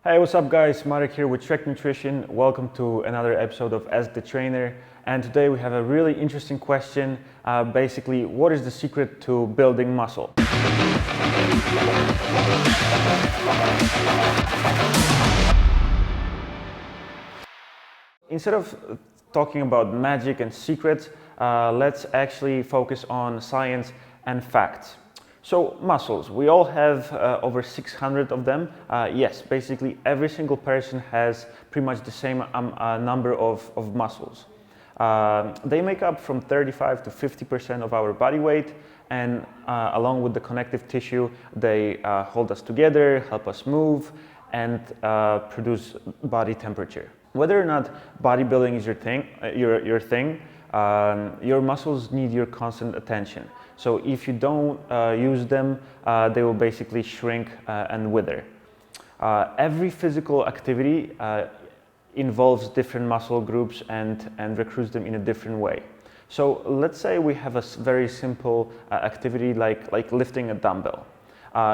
Hey, what's up guys? Marek here with Trek Nutrition. Welcome to another episode of Ask the Trainer. And today we have a really interesting question. Basically, what is the secret to building muscle? Instead of talking about magic and secrets, let's actually focus on science and facts. So muscles, we all have over 600 of them. Yes, basically every single person has pretty much the same number of muscles. They make up from 35 to 50% of our body weight, and along with the connective tissue, they hold us together, help us move, and produce body temperature. Whether or not bodybuilding is your thing, your muscles need your constant attention. So if you don't use them, they will basically shrink and wither. Every physical activity involves different muscle groups and recruits them in a different way. So let's say we have a very simple activity like lifting a dumbbell.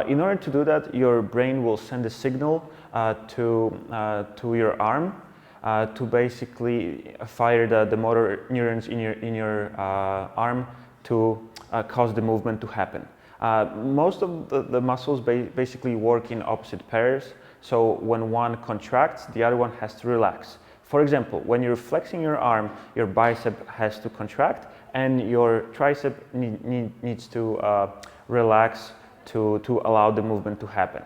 In order to do that, your brain will send a signal to your arm to basically fire the motor neurons in your arm to cause the movement to happen. Most of the muscles basically work in opposite pairs, so when one contracts, the other one has to relax. For example, when you're flexing your arm, your bicep has to contract and your tricep needs to relax to allow the movement to happen.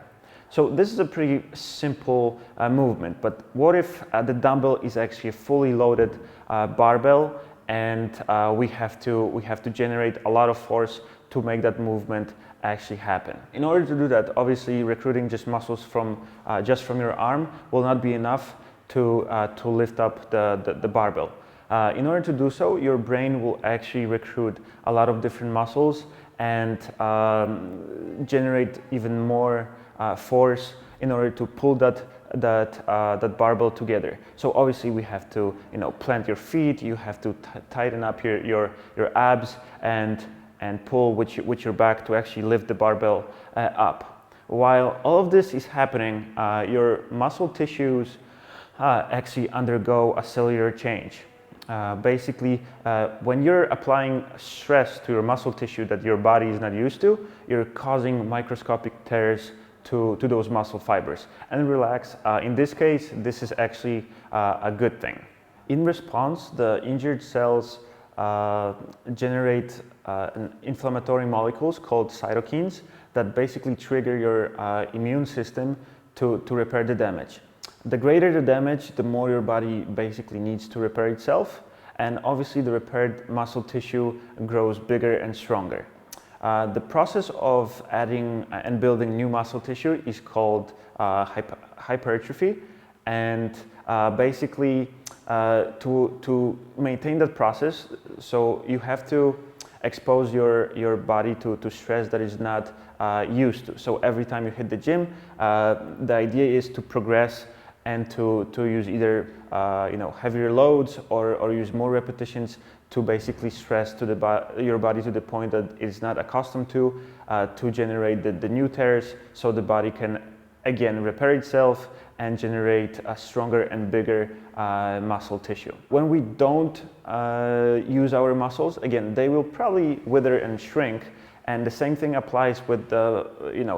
So this is a pretty simple movement, but what if the dumbbell is actually a fully loaded barbell and we have to generate a lot of force to make that movement actually happen. In order to do that, obviously recruiting just muscles from your arm will not be enough to lift up the barbell. In order to do so, your brain will actually recruit a lot of different muscles and generate even more force in order to pull that barbell together. So obviously we have to plant your feet, you have to tighten up your abs and pull with your back to actually lift the barbell up. While all of this is happening, your muscle tissues actually undergo a cellular change. Basically, when you're applying stress to your muscle tissue that your body is not used to, you're causing microscopic tears to those muscle fibers. And relax, in this case, this is actually a good thing. In response, the injured cells generate inflammatory molecules called cytokines that basically trigger your immune system to repair the damage. The greater the damage, the more your body basically needs to repair itself, and obviously the repaired muscle tissue grows bigger and stronger. The process of adding and building new muscle tissue is called hypertrophy, and basically to maintain that process, so you have to expose your body to stress that is not used to. So every time you hit the gym, the idea is to progress and to use either heavier loads or use more repetitions to basically stress your body to the point that it's not accustomed to generate the new tears, so the body can again repair itself and generate a stronger and bigger muscle tissue. When we don't use our muscles, again, they will probably wither and shrink, and the same thing applies with the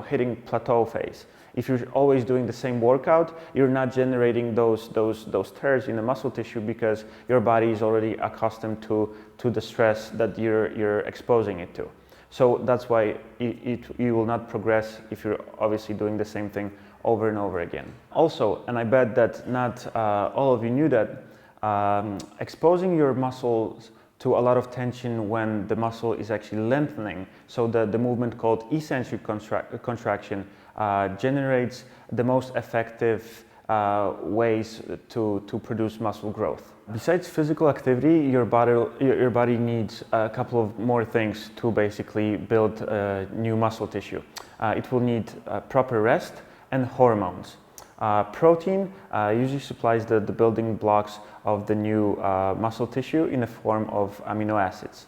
hitting plateau phase. If you're always doing the same workout, you're not generating those tears in the muscle tissue because your body is already accustomed to the stress that you're exposing it to. So that's why you will not progress if you're obviously doing the same thing over and over again. Also, and I bet that not all of you knew that, exposing your muscles to a lot of tension when the muscle is actually lengthening, so the movement called eccentric contraction generates the most effective ways to produce muscle growth. Besides physical activity, your body needs a couple of more things to basically build new muscle tissue. It will need proper rest and hormones. Protein usually supplies the building blocks of the new muscle tissue in the form of amino acids.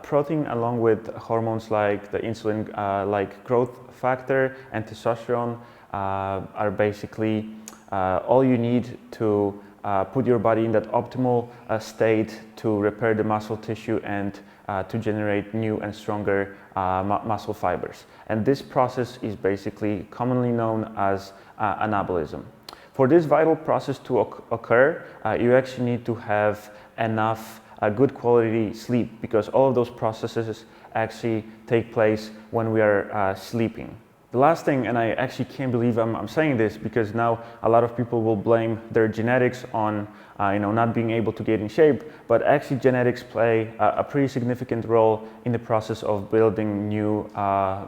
Protein, along with hormones like the insulin, like growth factor and testosterone, are basically all you need to put your body in that optimal state to repair the muscle tissue and to generate new and stronger muscle fibers. And this process is basically commonly known as anabolism. For this vital process to occur, you actually need to have enough good quality sleep, because all of those processes actually take place when we are sleeping. The last thing, and I actually can't believe I'm saying this, because now a lot of people will blame their genetics on not being able to get in shape, but actually genetics play a pretty significant role in the process of building new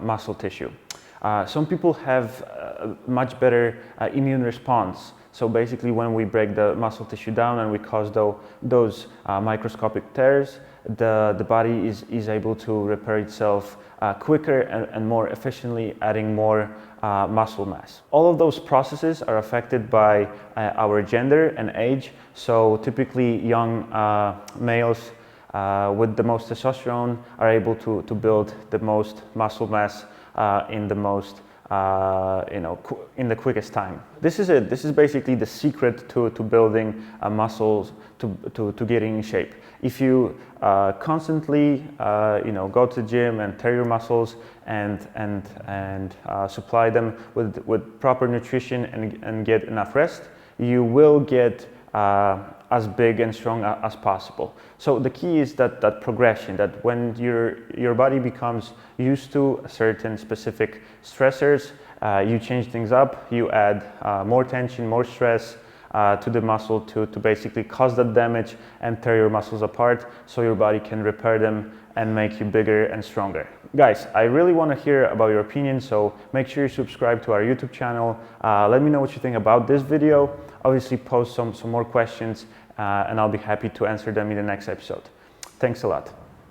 muscle tissue. Some people have a much better immune response. So basically, when we break the muscle tissue down and we cause those microscopic tears, the body is able to repair itself quicker and more efficiently, adding more muscle mass. All of those processes are affected by our gender and age. So typically, young males with the most testosterone are able to build the most muscle mass in the most in the quickest time. This is basically the secret to building muscles, to getting in shape. If you constantly go to the gym and tear your muscles and supply them with proper nutrition and get enough rest, you will get as big and strong as possible. So the key is that progression, that when your body becomes used to certain specific stressors, you change things up, you add more tension, more stress to the muscle to basically cause that damage and tear your muscles apart, so your body can repair them and make you bigger and stronger. Guys, I really want to hear about your opinion, so make sure you subscribe to our YouTube channel. Let me know what you think about this video. Obviously post some more questions and I'll be happy to answer them in the next episode. Thanks a lot.